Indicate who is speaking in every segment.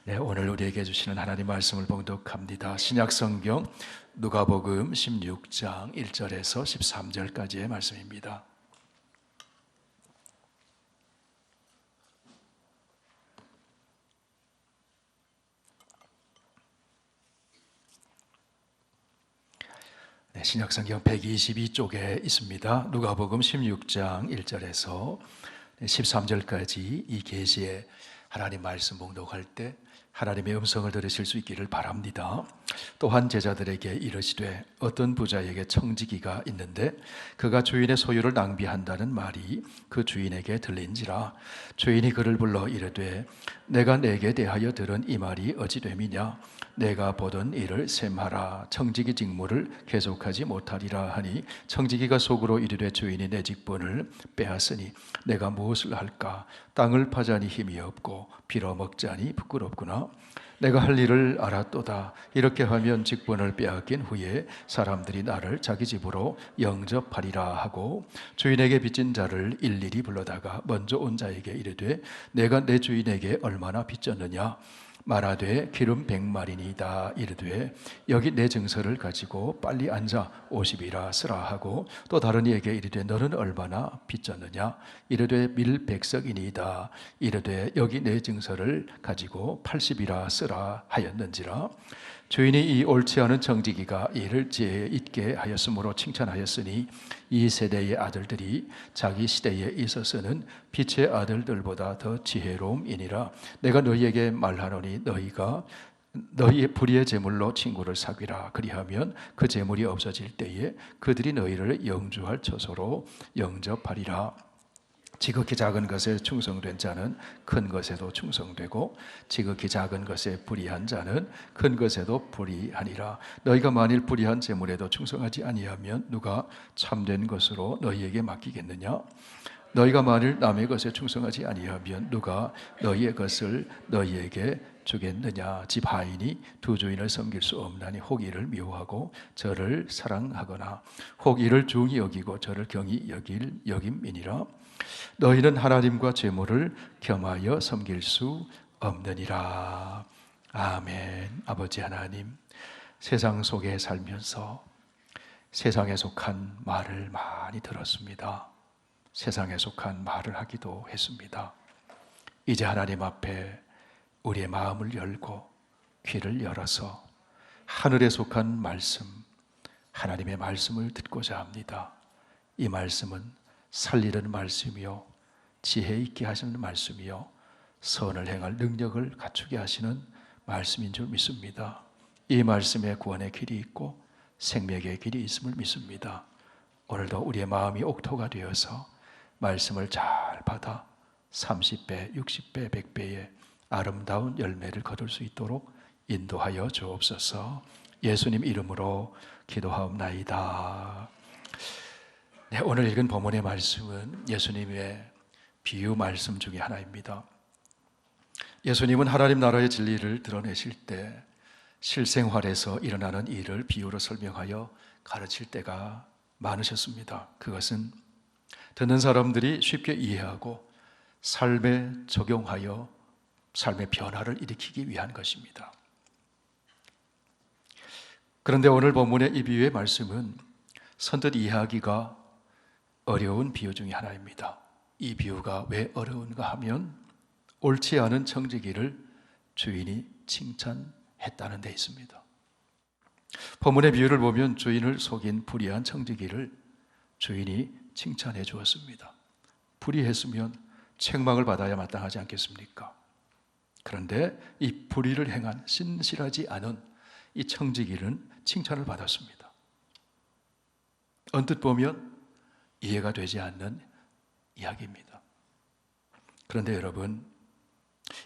Speaker 1: 네, 오늘 우리에게 주시는 하나님 말씀을 봉독합니다. 신약성경 누가복음 16장 1절에서 13절까지의 말씀입니다. 네, 신약성경 122쪽에 있습니다. 누가복음 16장 1절에서 13절까지 이 계시에 하나님 말씀 봉독할 때 하나님의 음성을 들으실 수 있기를 바랍니다. 또한 제자들에게 이르시되 어떤 부자에게 청지기가 있는데 그가 주인의 소유를 낭비한다는 말이 그 주인에게 들린지라. 주인이 그를 불러 이르되 내가 내게 대하여 들은 이 말이 어찌 됨이냐. 내가 보던 일을 셈하라. 청지기 직무를 계속하지 못하리라 하니 청지기가 속으로 이르되 주인이 내 직분을 빼앗으니 내가 무엇을 할까. 땅을 파자니 힘이 없고 빌어먹자니 부끄럽구나. 내가 할 일을 알았도다. 이렇게 하면 직분을 빼앗긴 후에 사람들이 나를 자기 집으로 영접하리라 하고 주인에게 빚진 자를 일일이 불러다가 먼저 온 자에게 이르되 내가 내 주인에게 얼마나 빚졌느냐. 말하되 기름 100마리니이다. 이르되 여기 내 증서를 가지고 빨리 앉아 50이라 쓰라 하고 또 다른 이에게 이르되 너는 얼마나 빚졌느냐. 이르되 밀 100석이니이다. 이르되 여기 내 증서를 가지고 80이라 쓰라 하였는지라. 주인이 이 옳지 않은 청지기가 이를 지혜 있게 하였으므로 칭찬하였으니 이 세대의 아들들이 자기 시대에 있어서는 빛의 아들들보다 더 지혜로움이니라. 내가 너희에게 말하노니 너희가 너희의 불의의 제물로 친구를 사귀라. 그리하면 그 제물이 없어질 때에 그들이 너희를 영주할 처소로 영접하리라. 지극히 작은 것에 충성된 자는 큰 것에도 충성되고 지극히 작은 것에 불의한 자는 큰 것에도 불의하니라. 너희가 만일 불의한 재물에도 충성하지 아니하면 누가 참된 것으로 너희에게 맡기겠느냐. 너희가 만일 남의 것에 충성하지 아니하면 누가 너희의 것을 너희에게 주겠느냐. 집 하인이 두 주인을 섬길 수 없나니 혹 이를 미워하고 저를 사랑하거나 혹 이를 중히 여기고 저를 경히 여김이니라. 너희는 하나님과 재물을 겸하여 섬길 수 없느니라. 아멘. 아버지 하나님, 세상 속에 살면서 세상에 속한 말을 많이 들었습니다. 세상에 속한 말을 하기도 했습니다. 이제 하나님 앞에 우리의 마음을 열고 귀를 열어서 하늘에 속한 말씀, 하나님의 말씀을 듣고자 합니다. 이 말씀은 살리는 말씀이요 지혜 있게 하시는 말씀이요 선을 행할 능력을 갖추게 하시는 말씀인 줄 믿습니다. 이 말씀에 구원의 길이 있고 생명의 길이 있음을 믿습니다. 오늘도 우리의 마음이 옥토가 되어서 말씀을 잘 받아 30배, 60배, 100배의 아름다운 열매를 거둘 수 있도록 인도하여 주옵소서. 예수님 이름으로 기도하옵나이다. 네, 오늘 읽은 본문의 말씀은 예수님의 비유 말씀 중에 하나입니다. 예수님은 하나님 나라의 진리를 드러내실 때 실생활에서 일어나는 일을 비유로 설명하여 가르칠 때가 많으셨습니다. 그것은 듣는 사람들이 쉽게 이해하고 삶에 적용하여 삶의 변화를 일으키기 위한 것입니다. 그런데 오늘 본문의 이 비유의 말씀은 선뜻 이해하기가 어려운 비유 중에 하나입니다. 이 비유가 왜 어려운가 하면 옳지 않은 청지기를 주인이 칭찬했다는 데 있습니다. 본문의 비유를 보면 주인을 속인 불의한 청지기를 주인이 칭찬해 주었습니다. 불의했으면 책망을 받아야 마땅하지 않겠습니까? 그런데 이 불의를 행한 신실하지 않은 이 청지기는 칭찬을 받았습니다. 언뜻 보면 이해가 되지 않는 이야기입니다. 그런데 여러분,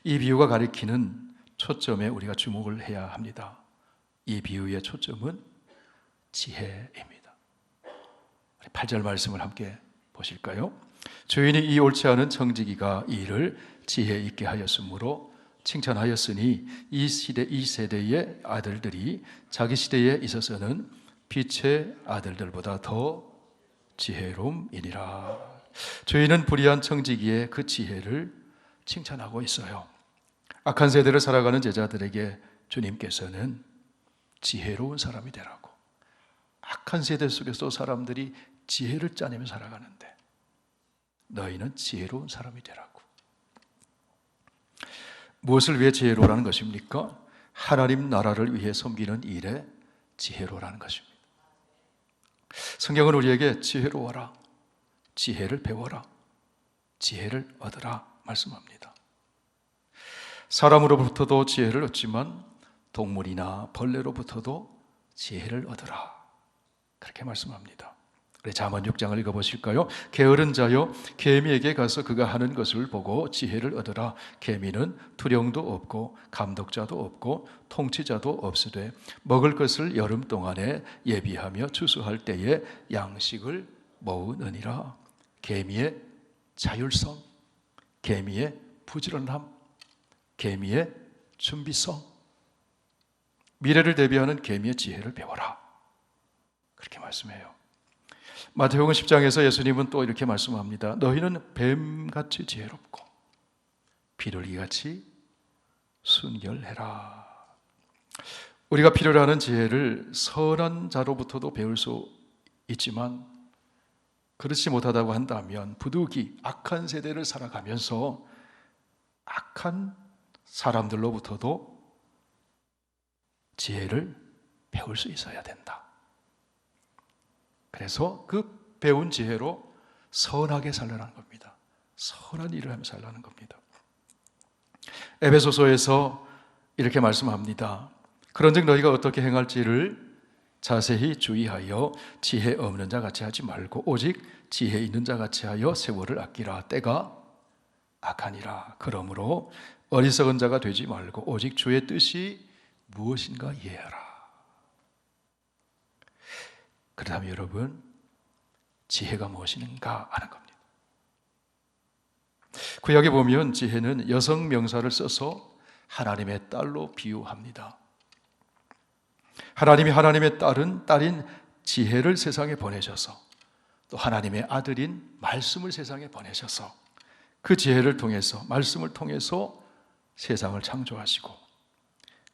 Speaker 1: 이 비유가 가리키는 초점에 우리가 주목을 해야 합니다. 이 비유의 초점은 지혜입니다. 8절 말씀을 함께 보실까요? 주인이 이 옳지 않은 청지기가 이 일을 지혜 있게 하였으므로 칭찬하였으니 이 세대의 아들들이 자기 시대에 있어서는 빛의 아들들보다 더 지혜로움이니라. 주인은 불의한 청지기의 그 지혜를 칭찬하고 있어요. 악한 세대를 살아가는 제자들에게 주님께서는 지혜로운 사람이 되라고, 악한 세대 속에서 사람들이 지혜를 짜내며 살아가는데 너희는 지혜로운 사람이 되라고. 무엇을 위해 지혜로라는 것입니까? 하나님 나라를 위해 섬기는 일에 지혜로라는 것입니다. 성경은 우리에게 지혜로워라, 지혜를 배워라, 지혜를 얻으라 말씀합니다. 사람으로부터도 지혜를 얻지만 동물이나 벌레로부터도 지혜를 얻으라, 그렇게 말씀합니다. 우리 잠언 6장을 읽어보실까요? 게으른 자여 개미에게 가서 그가 하는 것을 보고 지혜를 얻으라. 개미는 투령도 없고 감독자도 없고 통치자도 없으되 먹을 것을 여름 동안에 예비하며 추수할 때에 양식을 모으느니라. 개미의 자율성, 개미의 부지런함, 개미의 준비성, 미래를 대비하는 개미의 지혜를 배워라, 그렇게 말씀해요. 마태복음 10장에서 예수님은 또 이렇게 말씀합니다. 너희는 뱀같이 지혜롭고 비둘기같이 순결해라. 우리가 필요로 하는 지혜를 선한 자로부터도 배울 수 있지만 그렇지 못하다고 한다면 부득이 악한 세대를 살아가면서 악한 사람들로부터도 지혜를 배울 수 있어야 된다. 그래서 그 배운 지혜로 선하게 살라는 겁니다. 선한 일을 하며 살라는 겁니다. 에베소서에서 이렇게 말씀합니다. 그런즉 너희가 어떻게 행할지를 자세히 주의하여 지혜 없는 자 같이 하지 말고 오직 지혜 있는 자 같이 하여 세월을 아끼라. 때가 악하니라. 그러므로 어리석은 자가 되지 말고 오직 주의 뜻이 무엇인가 이해하라. 그렇다면 여러분, 지혜가 무엇인가 아는 겁니다. 구약에 보면 지혜는 여성 명사를 써서 하나님의 딸로 비유합니다. 하나님이 하나님의 딸인 지혜를 세상에 보내셔서 또 하나님의 아들인 말씀을 세상에 보내셔서 그 지혜를 통해서, 말씀을 통해서 세상을 창조하시고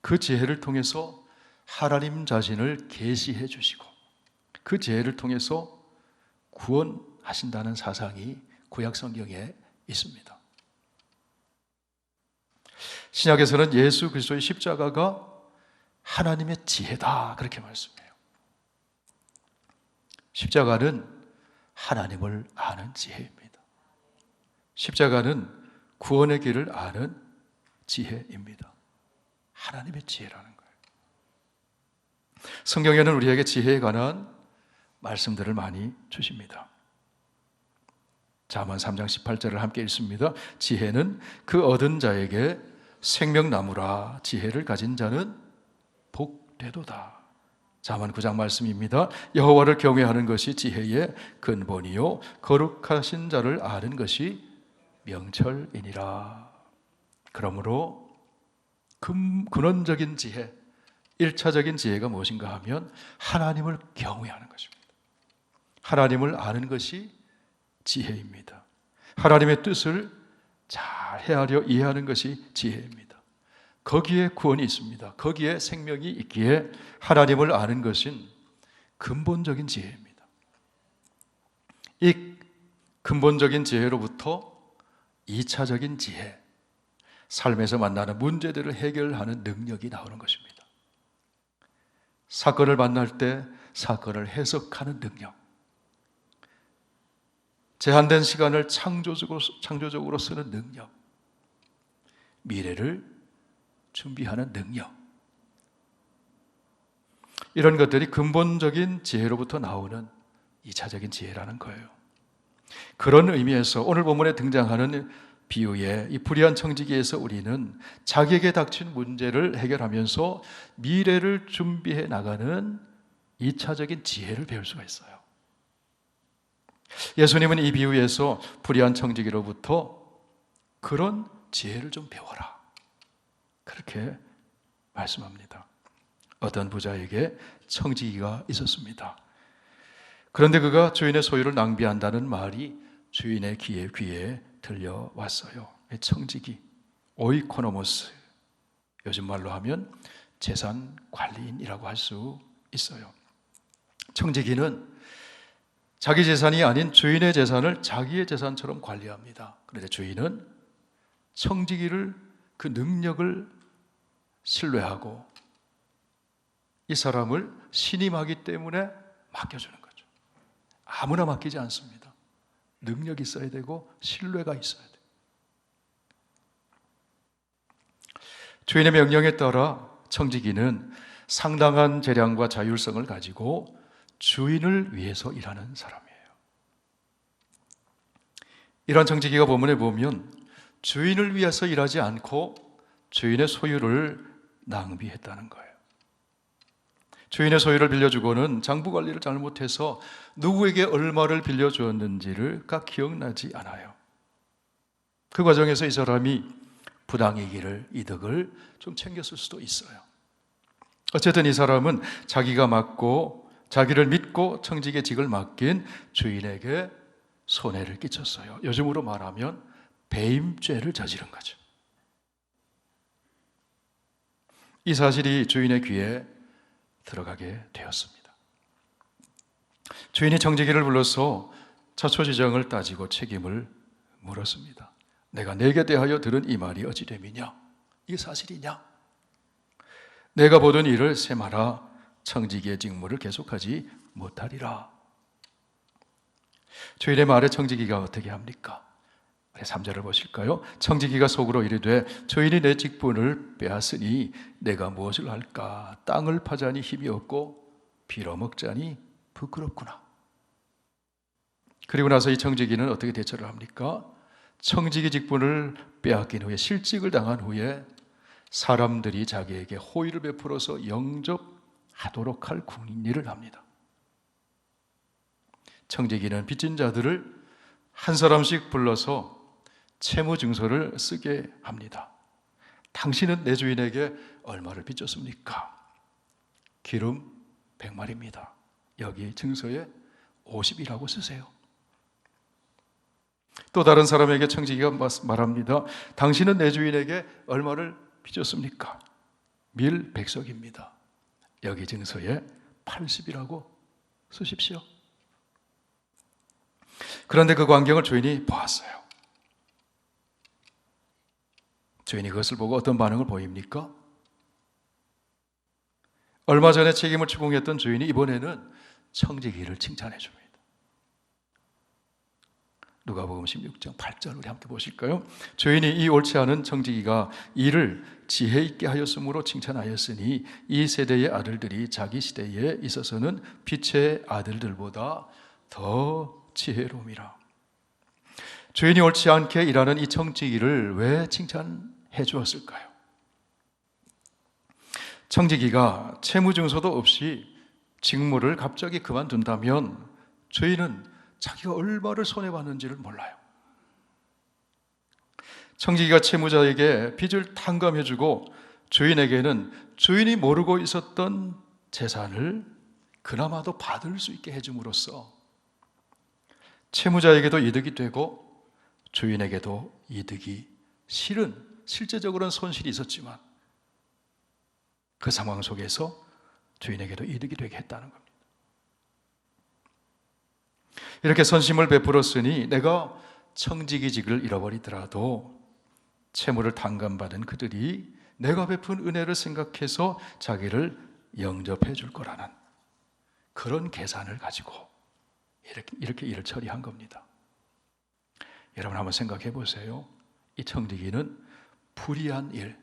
Speaker 1: 그 지혜를 통해서 하나님 자신을 계시해 주시고 그 지혜를 통해서 구원하신다는 사상이 구약 성경에 있습니다. 신약에서는 예수 그리스도의 십자가가 하나님의 지혜다, 그렇게 말씀해요. 십자가는 하나님을 아는 지혜입니다. 십자가는 구원의 길을 아는 지혜입니다. 하나님의 지혜라는 거예요. 성경에는 우리에게 지혜에 관한 말씀들을 많이 주십니다. 잠언 3장 18절을 함께 읽습니다. 지혜는 그 얻은 자에게 생명나무라. 지혜를 가진 자는 복되도다. 잠언 9장 말씀입니다. 여호와를 경외하는 것이 지혜의 근본이요 거룩하신 자를 아는 것이 명철이니라. 그러므로 근원적인 지혜, 1차적인 지혜가 무엇인가 하면 하나님을 경외하는 것입니다. 하나님을 아는 것이 지혜입니다. 하나님의 뜻을 잘 헤아려 이해하는 것이 지혜입니다. 거기에 구원이 있습니다. 거기에 생명이 있기에 하나님을 아는 것은 근본적인 지혜입니다. 이 근본적인 지혜로부터 2차적인 지혜, 삶에서 만나는 문제들을 해결하는 능력이 나오는 것입니다. 사건을 만날 때 사건을 해석하는 능력, 제한된 시간을 창조적으로 쓰는 능력, 미래를 준비하는 능력, 이런 것들이 근본적인 지혜로부터 나오는 2차적인 지혜라는 거예요. 그런 의미에서 오늘 본문에 등장하는 비유의 이 불의한 청지기에서 우리는 자기에게 닥친 문제를 해결하면서 미래를 준비해 나가는 2차적인 지혜를 배울 수가 있어요. 예수님은 이 비유에서 불의한 청지기로부터 그런 지혜를 좀 배워라, 그렇게 말씀합니다. 어떤 부자에게 청지기가 있었습니다. 그런데 그가 주인의 소유를 낭비한다는 말이 주인의 귀에 들려왔어요. 청지기, 오이코노모스, 요즘 말로 하면 재산 관리인이라고 할 수 있어요. 청지기는 자기 재산이 아닌 주인의 재산을 자기의 재산처럼 관리합니다. 그런데 주인은 청지기를 그 능력을 신뢰하고 이 사람을 신임하기 때문에 맡겨주는 거죠. 아무나 맡기지 않습니다. 능력이 있어야 되고 신뢰가 있어야 돼요. 주인의 명령에 따라 청지기는 상당한 재량과 자율성을 가지고 주인을 위해서 일하는 사람이에요. 이런 청지기가 본문에 보면 주인을 위해서 일하지 않고 주인의 소유를 낭비했다는 거예요. 주인의 소유를 빌려주고는 장부 관리를 잘못해서 누구에게 얼마를 빌려주었는지를 기억나지 않아요. 그 과정에서 이 사람이 부당이익을, 이득을 좀 챙겼을 수도 있어요. 어쨌든 이 사람은 자기가 맡고 자기를 믿고 청지기의 직을 맡긴 주인에게 손해를 끼쳤어요. 요즘으로 말하면 배임죄를 저지른 거죠. 이 사실이 주인의 귀에 들어가게 되었습니다. 주인이 청지기를 불러서 자초지정을 따지고 책임을 물었습니다. 내가 내게 대하여 들은 이 말이 어찌 됨이냐? 이게 사실이냐? 내가 보던 일을 셈하라. 청지기의 직무를 계속하지 못하리라. 주인의 말에 청지기가 어떻게 합니까? 3절을 보실까요? 청지기가 속으로 이르되 주인이 내 직분을 빼앗으니 내가 무엇을 할까? 땅을 파자니 힘이 없고 빌어먹자니 부끄럽구나. 그리고 나서 이 청지기는 어떻게 대처를 합니까? 청지기 직분을 빼앗긴 후에 실직을 당한 후에 사람들이 자기에게 호의를 베풀어서 영접하도록 할 궁리를 합니다. 청지기는 빚진 자들을 한 사람씩 불러서 채무증서를 쓰게 합니다. 당신은 내 주인에게 얼마를 빚졌습니까? 기름 100마리입니다. 여기 증서에 50이라고 쓰세요. 또 다른 사람에게 청지기가 말합니다. 당신은 내 주인에게 얼마를 빚졌습니까? 밀 100석입니다. 여기 증서에 80이라고 쓰십시오. 그런데 그 광경을 주인이 보았어요. 주인이 그것을 보고 어떤 반응을 보입니까? 얼마 전에 책임을 추궁했던 주인이 이번에는 청지기를 칭찬해 줍니다. 누가복음 16장 8절 우리 함께 보실까요? 주인이 이 옳지 않은 청지기가 이를 지혜 있게 하였으므로 칭찬하였으니 이 세대의 아들들이 자기 시대에 있어서는 빛의 아들들보다 더 지혜로움이라. 주인이 옳지 않게 일하는 이 청지기를 왜 칭찬해 주었을까요? 청지기가 채무증서도 없이 직무를 갑자기 그만둔다면 주인은 자기가 얼마를 손해봤는지를 몰라요. 청지기가 채무자에게 빚을 탕감해주고 주인에게는 주인이 모르고 있었던 재산을 그나마도 받을 수 있게 해줌으로써 채무자에게도 이득이 되고 주인에게도 이득이, 실제적으로는 손실이 있었지만 그 상황 속에서 주인에게도 이득이 되게 했다는 겁니다. 이렇게 선심을 베풀었으니 내가 청지기직을 잃어버리더라도 채무를 탕감받은 그들이 내가 베푼 은혜를 생각해서 자기를 영접해 줄 거라는 그런 계산을 가지고 이렇게 일을 처리한 겁니다. 여러분 한번 생각해 보세요. 이 청지기는 불의한 일,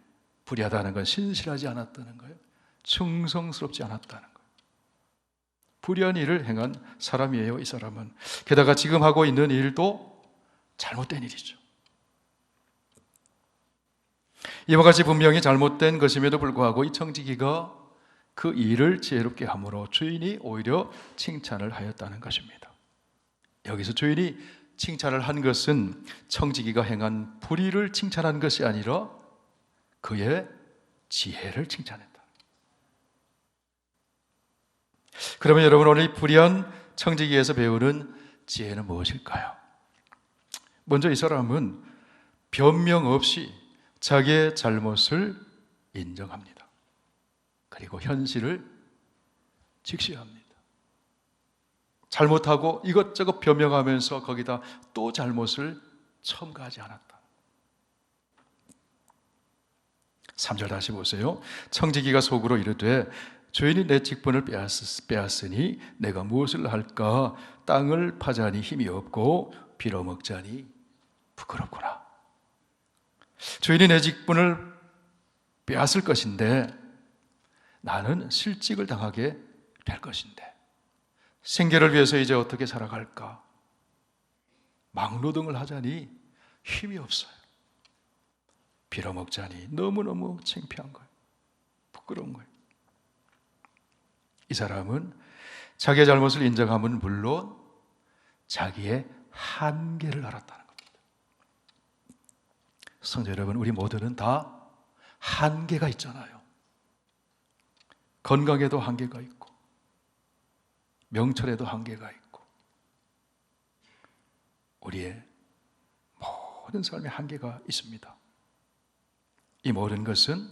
Speaker 1: 불의하다는 건 신실하지 않았다는 거예요. 충성스럽지 않았다는 거예요. 불의한 일을 행한 사람이에요, 이 사람은. 게다가 지금 하고 있는 일도 잘못된 일이죠. 이와 같이 분명히 잘못된 것임에도 불구하고 이 청지기가 그 일을 지혜롭게 함으로 주인이 오히려 칭찬을 하였다는 것입니다. 여기서 주인이 칭찬을 한 것은 청지기가 행한 불의를 칭찬한 것이 아니라 그의 지혜를 칭찬했다. 그러면 여러분 오늘 이 불의한 청지기에서 배우는 지혜는 무엇일까요? 먼저 이 사람은 변명 없이 자기의 잘못을 인정합니다. 그리고 현실을 직시합니다. 잘못하고 이것저것 변명하면서 거기다 또 잘못을 첨가하지 않았다. 3절 다시 보세요. 청지기가 속으로 이르되 주인이 내 직분을 빼앗으니 내가 무엇을 할까? 땅을 파자니 힘이 없고 빌어먹자니 부끄럽구나. 주인이 내 직분을 빼앗을 것인데 나는 실직을 당하게 될 것인데 생계를 위해서 이제 어떻게 살아갈까? 막노동을 하자니 힘이 없어요. 빌어먹자니 너무너무 창피한 거예요. 부끄러운 거예요. 이 사람은 자기의 잘못을 인정하면 물론 자기의 한계를 알았다는 겁니다. 성도 여러분, 우리 모두는 다 한계가 있잖아요. 건강에도 한계가 있고 명철에도 한계가 있고 우리의 모든 삶에 한계가 있습니다. 이 모든 것은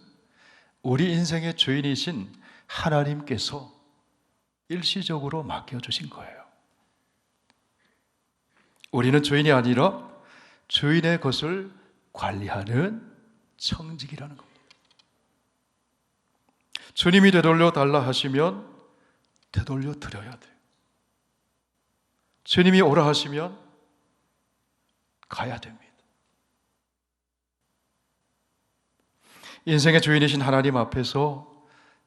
Speaker 1: 우리 인생의 주인이신 하나님께서 일시적으로 맡겨주신 거예요. 우리는 주인이 아니라 주인의 것을 관리하는 청직이라는 겁니다. 주님이 되돌려 달라 하시면 되돌려 드려야 돼요. 주님이 오라 하시면 가야 됩니다. 인생의 주인이신 하나님 앞에서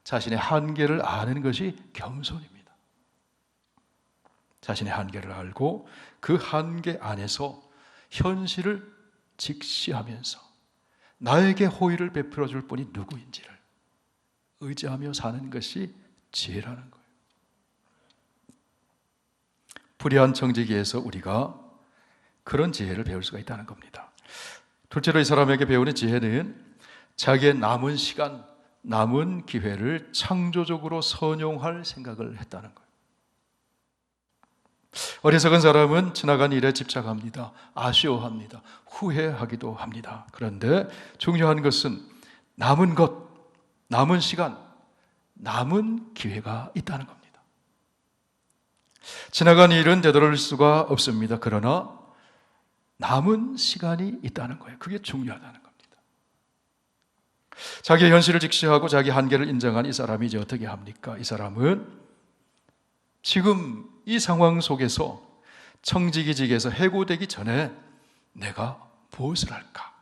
Speaker 1: 자신의 한계를 아는 것이 겸손입니다. 자신의 한계를 알고 그 한계 안에서 현실을 직시하면서 나에게 호의를 베풀어 줄 분이 누구인지를 의지하며 사는 것이 지혜라는 거예요. 불의한 청지기에서 우리가 그런 지혜를 배울 수가 있다는 겁니다. 둘째로 이 사람에게 배우는 지혜는 자기의 남은 시간, 남은 기회를 창조적으로 선용할 생각을 했다는 거예요. 어리석은 사람은 지나간 일에 집착합니다. 아쉬워합니다. 후회하기도 합니다. 그런데 중요한 것은 남은 것, 남은 시간, 남은 기회가 있다는 겁니다. 지나간 일은 되돌릴 수가 없습니다. 그러나 남은 시간이 있다는 거예요. 그게 중요하다는 겁니다. 자기의 현실을 직시하고 자기 한계를 인정한 이 사람이 이제 어떻게 합니까? 이 사람은 지금 이 상황 속에서 청지기직에서 해고되기 전에 내가 무엇을 할까?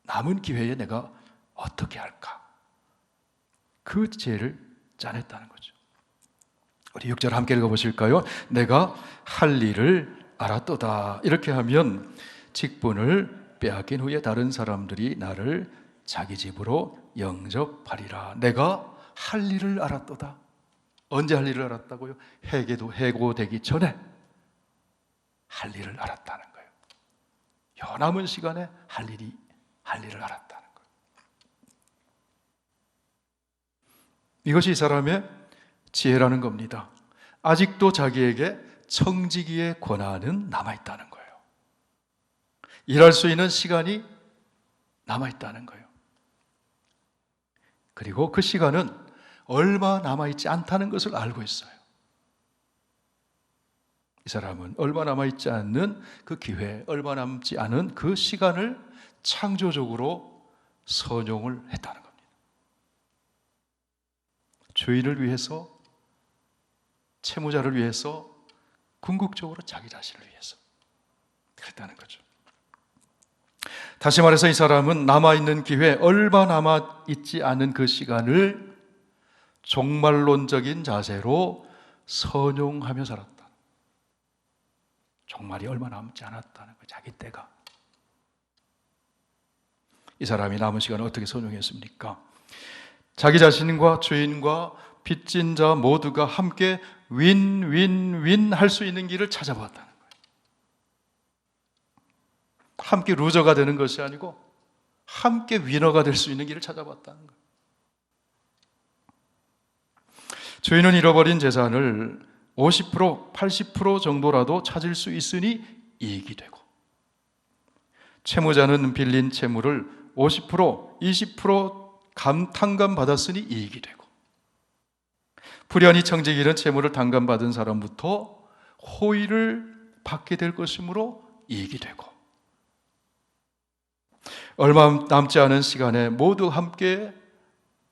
Speaker 1: 남은 기회에 내가 어떻게 할까? 그 지혜를 짜냈다는 거죠. 우리 6절 함께 읽어보실까요? 내가 할 일을 알았도다. 이렇게 하면 직분을 빼앗긴 후에 다른 사람들이 나를 자기 집으로 영접하리라. 내가 할 일을 알았도다. 언제 할 일을 알았다고요? 해고되기 전에 할 일을 알았다는 거예요. 요 남은 시간에 할 일을 알았다는 거예요. 이것이 이 사람의 지혜라는 겁니다. 아직도 자기에게 청지기의 권한은 남아있다는 거예요. 일할 수 있는 시간이 남아있다는 거예요. 그리고 그 시간은 얼마 남아있지 않다는 것을 알고 있어요. 이 사람은 얼마 남아있지 않는 그 기회, 얼마 남지 않은 그 시간을 창조적으로 선용을 했다는 겁니다. 주인을 위해서, 채무자를 위해서, 궁극적으로 자기 자신을 위해서 그랬다는 거죠. 다시 말해서 이 사람은 남아있는 기회, 얼마 남아있지 않은 그 시간을 종말론적인 자세로 선용하며 살았다. 종말이 얼마 남지 않았다는 거예요. 자기 때가. 이 사람이 남은 시간을 어떻게 선용했습니까? 자기 자신과 주인과 빚진 자 모두가 함께 윈윈윈 할 수 있는 길을 찾아봤다는 거예요. 함께 루저가 되는 것이 아니고 함께 위너가 될 수 있는 길을 찾아봤다는 거예요. 주인은 잃어버린 재산을 50%, 80% 정도라도 찾을 수 있으니 이익이 되고, 채무자는 빌린 채무를 50%, 20% 탕감받았으니 이익이 되고, 불의한 이 청지기는 재물을 탕감받은 사람부터 호의를 받게 될 것이므로 이익이 되고, 얼마 남지 않은 시간에 모두 함께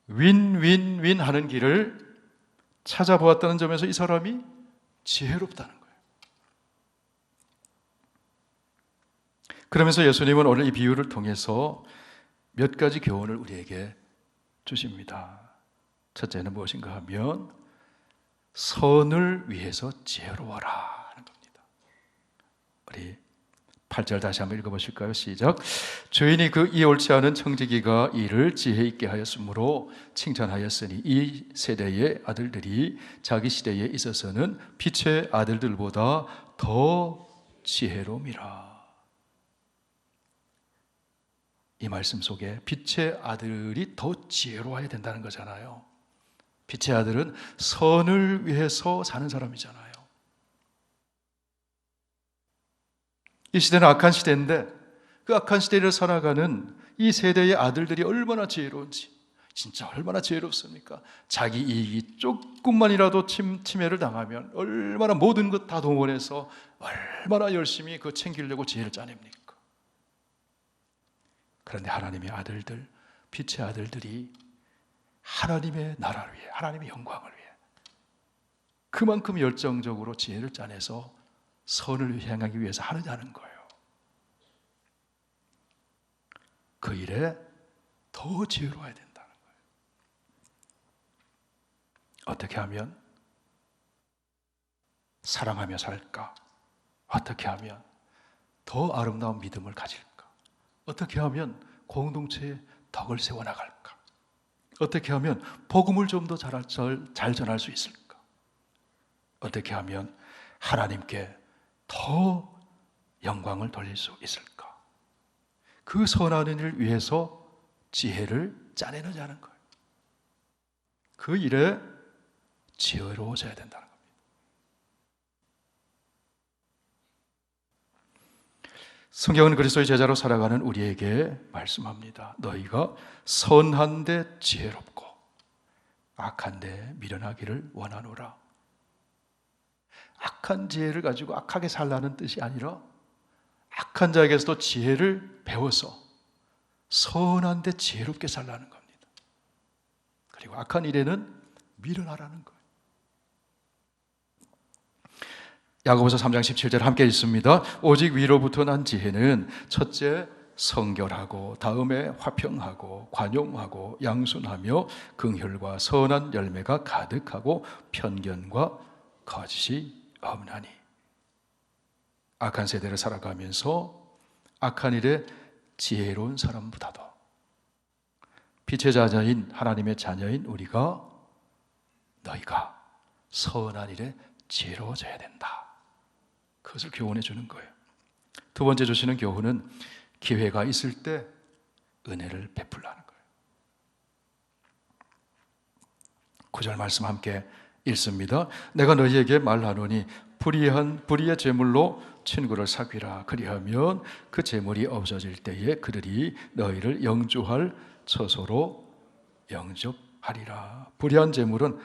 Speaker 1: 윈윈윈 하는 길을 찾아보았다는 점에서 이 사람이 지혜롭다는 거예요. 그러면서 예수님은 오늘 이 비유를 통해서 몇 가지 교훈을 우리에게 주십니다. 첫째는 무엇인가 하면 선을 위해서 지혜로워라 하는 겁니다. 우리 8절 다시 한번 읽어보실까요? 시작. 주인이 그 이 옳지 않은 청지기가 이를 지혜 있게 하였으므로 칭찬하였으니 이 세대의 아들들이 자기 시대에 있어서는 빛의 아들들보다 더 지혜로움이라. 이 말씀 속에 빛의 아들이 더 지혜로워야 된다는 거잖아요. 빛의 아들은 선을 위해서 사는 사람이잖아요. 이 시대는 악한 시대인데 그 악한 시대를 살아가는 이 세대의 아들들이 얼마나 지혜로운지, 진짜 얼마나 지혜롭습니까? 자기 이익이 조금만이라도 침해를 당하면 얼마나 모든 것 다 동원해서 얼마나 열심히 그 챙기려고 지혜를 짜냅니까? 그런데 하나님의 아들들, 빛의 아들들이 하나님의 나라를 위해, 하나님의 영광을 위해 그만큼 열정적으로 지혜를 짜내서 선을 향하기 위해서 하느냐는 거예요. 그 일에 더 지혜로워야 된다는 거예요. 어떻게 하면 사랑하며 살까? 어떻게 하면 더 아름다운 믿음을 가질까? 어떻게 하면 공동체에 덕을 세워나갈까? 어떻게 하면 복음을 좀 더 잘 전할 수 있을까? 어떻게 하면 하나님께 더 영광을 돌릴 수 있을까? 그 선한 일을 위해서 지혜를 짜내느냐는 거예요. 그 일에 지혜로워져야 된다는 겁니다. 성경은 그리스도의 제자로 살아가는 우리에게 말씀합니다. 너희가 선한데 지혜롭고 악한데 미련하기를 원하노라. 악한 지혜를 가지고 악하게 살라는 뜻이 아니라 악한 자에게서도 지혜를 배워서 선한데 지혜롭게 살라는 겁니다. 그리고 악한 일에는 미련하라는 거예요. 야고보서 3장 17절 함께 읽습니다. 오직 위로부터 난 지혜는 첫째 성결하고 다음에 화평하고 관용하고 양순하며 긍휼과 선한 열매가 가득하고 편견과 거짓이 없나니. 악한 세대를 살아가면서 악한 일에 지혜로운 사람보다도 빛의 자녀인 하나님의 자녀인 너희가 선한 일에 지혜로워져야 된다. 그것을 교훈해 주는 거예요. 두 번째 주시는 교훈은 기회가 있을 때 은혜를 베풀라는 거예요. 9절 말씀 함께 읽습니다. 내가 너희에게 말하노니 불의의 제물로 친구를 사귀라. 그리하면 그 제물이 없어질 때에 그들이 너희를 영주할 처소로 영접하리라. 불의한 제물은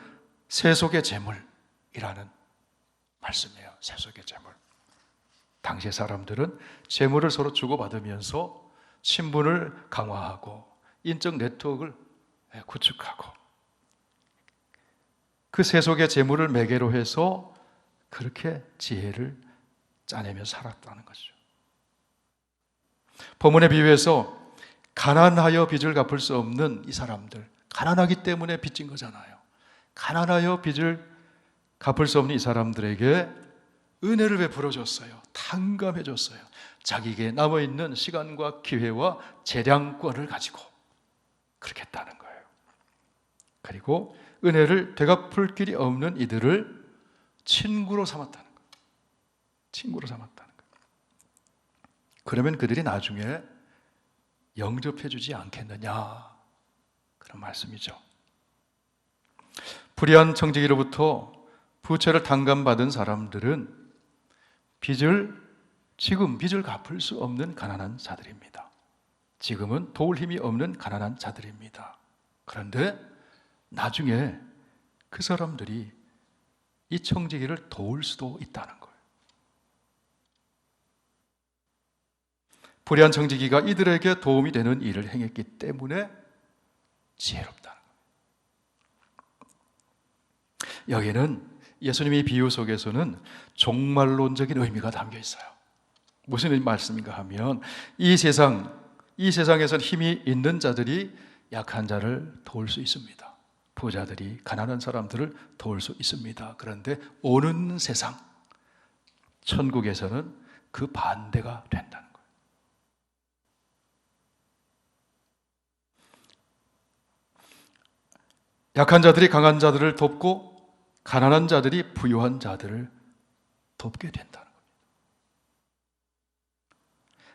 Speaker 1: 세속의 제물이라는 말씀이에요. 세속의 제물. 당시의 사람들은 재물을 서로 주고받으면서 친분을 강화하고 인적 네트워크를 구축하고 그 세속의 재물을 매개로 해서 그렇게 지혜를 짜내며 살았다는 것이죠. 본문의 비유에서 가난하여 빚을 갚을 수 없는 이 사람들, 가난하기 때문에 빚진 거잖아요. 가난하여 빚을 갚을 수 없는 이 사람들에게 은혜를 베풀어 줬어요. 탕감해 줬어요. 자기에게 남아있는 시간과 기회와 재량권을 가지고 그렇게 했다는 거예요. 그리고 은혜를 되갚을 길이 없는 이들을 친구로 삼았다는 거예요. 친구로 삼았다는 거예요. 그러면 그들이 나중에 영접해 주지 않겠느냐, 그런 말씀이죠. 불의한 청지기로부터 부채를 탕감받은 사람들은 빚을 갚을 수 없는 가난한 자들입니다. 지금은 도울 힘이 없는 가난한 자들입니다. 그런데 나중에 그 사람들이 이 청지기를 도울 수도 있다는 거예요. 불의한 청지기가 이들에게 도움이 되는 일을 행했기 때문에 지혜롭다는 거예요. 여기는 예수님의 비유 속에서는 종말론적인 의미가 담겨 있어요. 무슨 말씀인가 하면 이 세상에서는 힘이 있는 자들이 약한 자를 도울 수 있습니다. 부자들이 가난한 사람들을 도울 수 있습니다. 그런데 오는 세상, 천국에서는 그 반대가 된다는 거예요. 약한 자들이 강한 자들을 돕고 가난한 자들이 부유한 자들을 돕게 된다는 겁니다.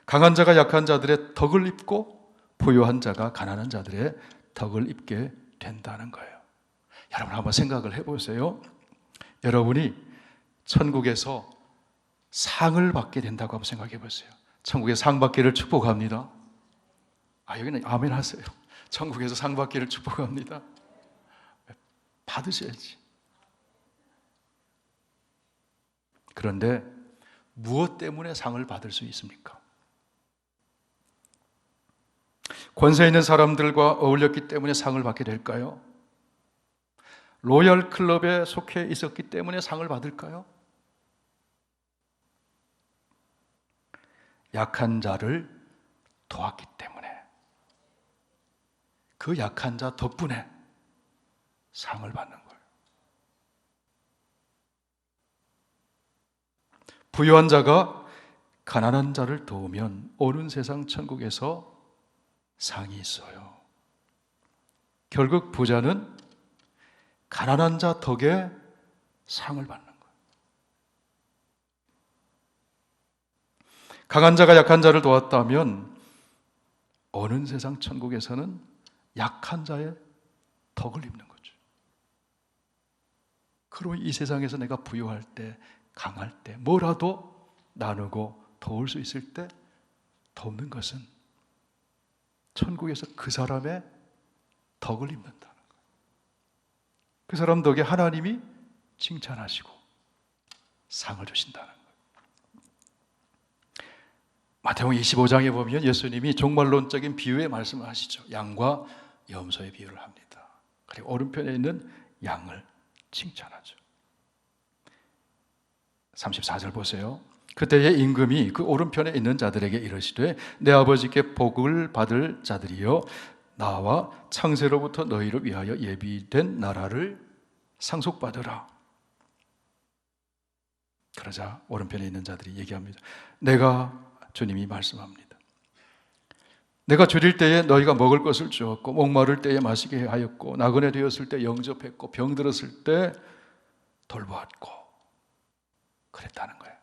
Speaker 1: 강한 자가 약한 자들의 덕을 입고 부유한 자가 가난한 자들의 덕을 입게 된다는 거예요. 여러분 한번 생각을 해보세요. 여러분이 천국에서 상을 받게 된다고 한번 생각해 보세요. 천국에 상 받기를 축복합니다. 여기는 아멘 하세요. 천국에서 상 받기를 축복합니다. 받으셔야지. 그런데 무엇 때문에 상을 받을 수 있습니까? 권세 있는 사람들과 어울렸기 때문에 상을 받게 될까요? 로열 클럽에 속해 있었기 때문에 상을 받을까요? 약한 자를 도왔기 때문에, 그 약한 자 덕분에 상을 받는 거예요. 부유한 자가 가난한 자를 도우면 오는 세상 천국에서 상이 있어요. 결국 부자는 가난한 자 덕에 상을 받는 거예요. 강한 자가 약한 자를 도왔다면 오는 세상 천국에서는 약한 자의 덕을 입는 거죠. 그러면 이 세상에서 내가 부유할 때, 강할 때, 뭐라도 나누고 도울 수 있을 때 돕는 것은 천국에서 그 사람의 덕을 입는다는 거예요. 그 사람 덕에 하나님이 칭찬하시고 상을 주신다는 거예요. 마태복음 25장에 보면 예수님이 종말론적인 비유의 말씀을 하시죠. 양과 염소의 비유를 합니다. 그리고 오른편에 있는 양을 칭찬하죠. 34절 보세요. 그때의 임금이 그 오른편에 있는 자들에게 이르시되 내 아버지께 복을 받을 자들이여 나와 창세로부터 너희를 위하여 예비된 나라를 상속받으라. 그러자 오른편에 있는 자들이 얘기합니다. 주님이 말씀합니다. 내가 줄일 때에 너희가 먹을 것을 주었고 목마를 때에 마시게 하였고 나그네 되었을 때 영접했고 병들었을 때 돌보았고 그랬다는 거예요.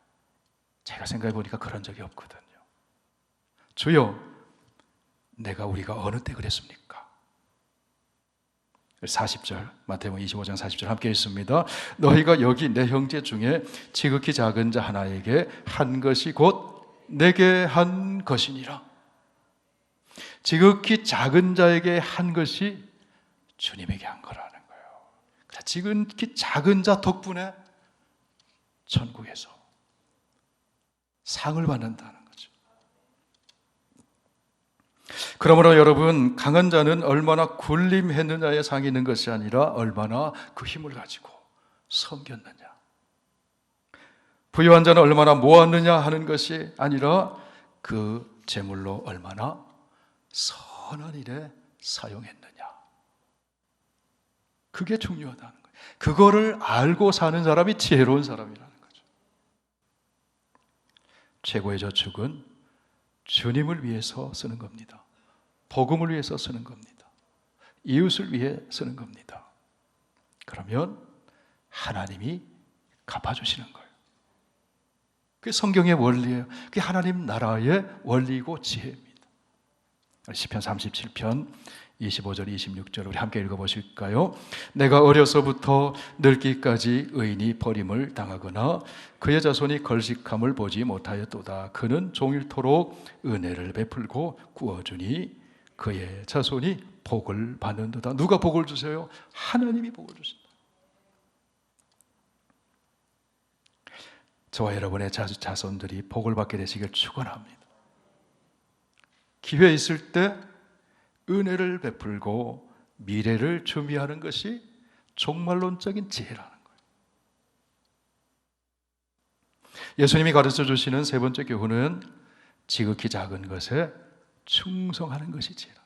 Speaker 1: 제가 생각해 보니까 그런 적이 없거든요. 주여, 우리가 어느 때 그랬습니까? 40절, 마태복음 25장 40절 함께 읽습니다. 너희가 여기 내 형제 중에 지극히 작은 자 하나에게 한 것이 곧 내게 한 것이니라. 지극히 작은 자에게 한 것이 주님에게 한 거라는 거예요. 지극히 작은 자 덕분에 천국에서 상을 받는다는 거죠. 그러므로 여러분, 강한 자는 얼마나 군림했느냐에 상이 있는 것이 아니라 얼마나 그 힘을 가지고 섬겼느냐, 부유한 자는 얼마나 모았느냐 하는 것이 아니라 그 재물로 얼마나 선한 일에 사용했느냐, 그게 중요하다는 거예요. 그거를 알고 사는 사람이 지혜로운 사람이라는 거죠. 최고의 저축은 주님을 위해서 쓰는 겁니다. 복음을 위해서 쓰는 겁니다. 이웃을 위해 쓰는 겁니다. 그러면 하나님이 갚아주시는 거예요. 그게 성경의 원리예요. 그게 하나님 나라의 원리이고 지혜입니다. 시편 37편 25절, 26절 우리 함께 읽어보실까요? 내가 어려서부터 늙기까지 의인이 버림을 당하거나 그의 자손이 걸식함을 보지 못하였도다. 그는 종일토록 은혜를 베풀고 구워주니 그의 자손이 복을 받는도다. 누가 복을 주세요? 하나님이 복을 주신다. 저와 여러분의 자손들이 복을 받게 되시길 축원합니다. 기회 있을 때 은혜를 베풀고 미래를 준비하는 것이 종말론적인 지혜라는 거예요. 예수님이 가르쳐 주시는 세 번째 교훈은 지극히 작은 것에 충성하는 것이 지혜라.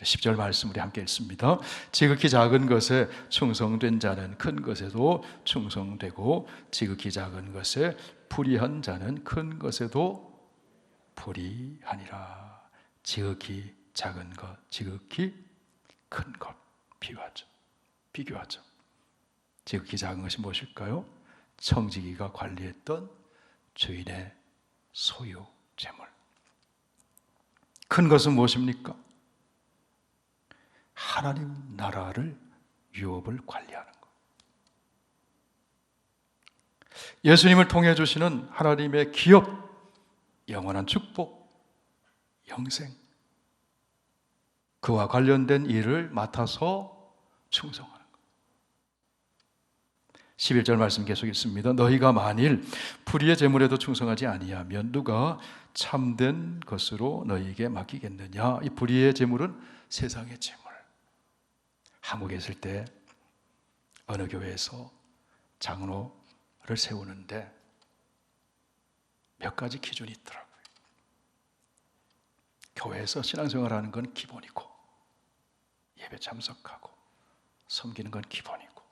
Speaker 1: 10절 말씀 우리 함께 읽습니다. 지극히 작은 것에 충성된 자는 큰 것에도 충성되고 지극히 작은 것에 불의한 자는 큰 것에도 불의하니라. 지극히 작은 것, 지극히 큰 것 비교하죠. 지극히 작은 것이 무엇일까요? 청지기가 관리했던 주인의 소유, 재물. 큰 것은 무엇입니까? 하나님 나라를 유업을 관리하는 것. 예수님을 통해 주시는 하나님의 기업, 영원한 축복, 영생, 그와 관련된 일을 맡아서 충성하는 것. 11절 말씀 계속 읽습니다. 너희가 만일 불의의 제물에도 충성하지 아니하면 누가 참된 것으로 너희에게 맡기겠느냐. 이 불의의 제물은 세상의 제물. 한국에 있을 때 어느 교회에서 장로를 세우는데 몇 가지 기준이 있더라고요. 교회에서 신앙생활하는 건 기본이고 예배 참석하고 섬기는 건 기본이고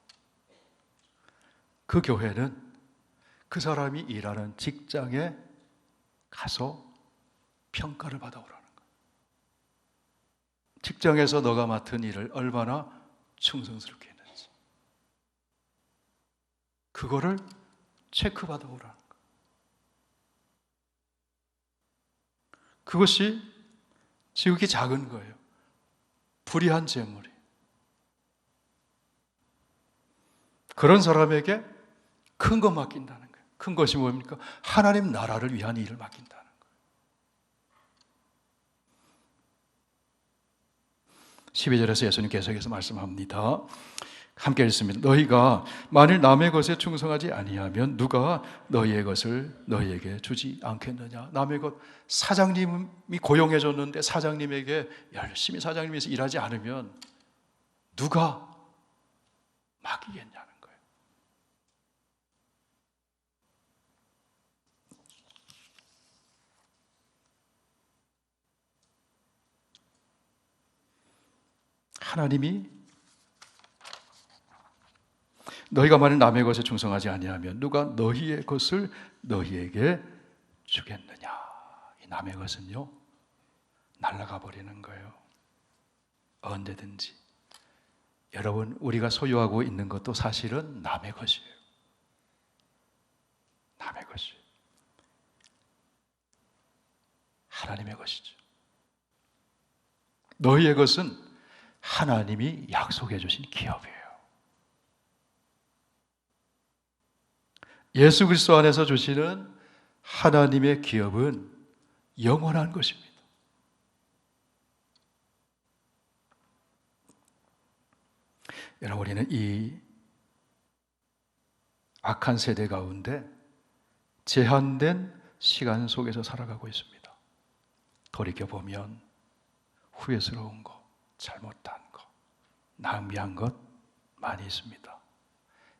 Speaker 1: 그 교회는 그 사람이 일하는 직장에 가서 평가를 받아오라는 거예요. 직장에서 너가 맡은 일을 얼마나 충성스럽게 했는지 그거를 체크받아 오라는 거예요. 그것이 지극히 작은 거예요. 불의한 재물이. 그런 사람에게 큰 거 맡긴다는 거예요. 큰 것이 뭡니까? 하나님 나라를 위한 일을 맡긴다는 거예요. 12절에서 예수님 계속해서 말씀합니다. 함께 읽습니다. 너희가 만일 남의 것에 충성하지 아니하면 누가 너희의 것을 너희에게 주지 않겠느냐. 남의 것, 사장님이 고용해 줬는데 사장님에게 열심히 사장님에서 일하지 않으면 누가 맡기겠냐는 거예요. 하나님이 너희가 만일 남의 것에 충성하지 아니하면 누가 너희의 것을 너희에게 주겠느냐. 이 남의 것은요 날아가 버리는 거예요. 언제든지. 여러분, 우리가 소유하고 있는 것도 사실은 남의 것이에요. 남의 것이에요. 하나님의 것이죠. 너희의 것은 하나님이 약속해 주신 기업이에요. 예수 그리스도 안에서 주시는 하나님의 기업은 영원한 것입니다. 여러분, 우리는 이 악한 세대 가운데 제한된 시간 속에서 살아가고 있습니다. 돌이켜보면 후회스러운 것, 잘못한 것, 낭비한 것 많이 있습니다.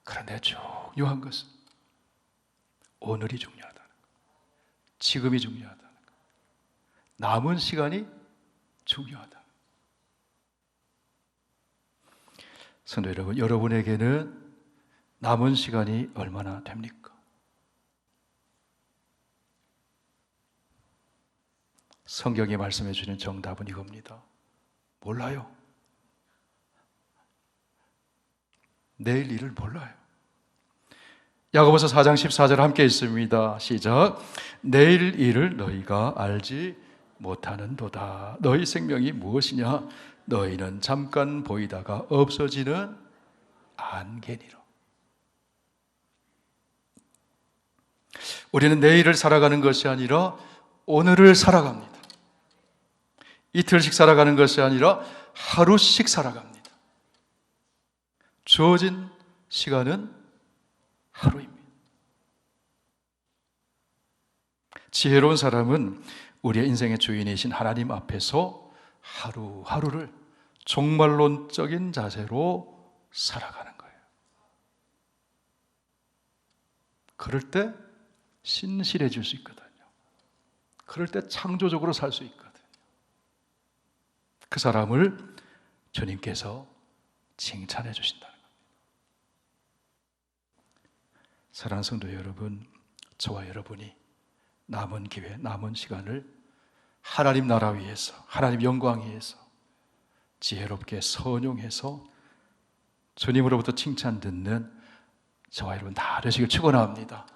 Speaker 1: 그런데 중요한 것은 오늘이 중요하다는 것, 지금이 중요하다는 것, 남은 시간이 중요하다. 성도 여러분, 여러분에게는 남은 시간이 얼마나 됩니까? 성경이 말씀해 주는 정답은 이겁니다. 몰라요. 내일 일을 몰라요. 야고보서 4장 14절 함께 있습니다. 시작. 내일 일을 너희가 알지 못하는도다. 너희 생명이 무엇이냐? 너희는 잠깐 보이다가 없어지는 안개니라. 우리는 내일을 살아가는 것이 아니라 오늘을 살아갑니다. 이틀씩 살아가는 것이 아니라 하루씩 살아갑니다. 주어진 시간은 하루입니다. 지혜로운 사람은 우리의 인생의 주인이신 하나님 앞에서 하루하루를 종말론적인 자세로 살아가는 거예요. 그럴 때 신실해질 수 있거든요. 그럴 때 창조적으로 살 수 있거든요. 그 사람을 주님께서 칭찬해 주신다는 겁니다. 사랑하는 성도 여러분, 저와 여러분이 남은 기회, 남은 시간을 하나님 나라 위해서, 하나님 영광 위해서 지혜롭게 선용해서 주님으로부터 칭찬 듣는 저와 여러분 다 되시길 축원합니다.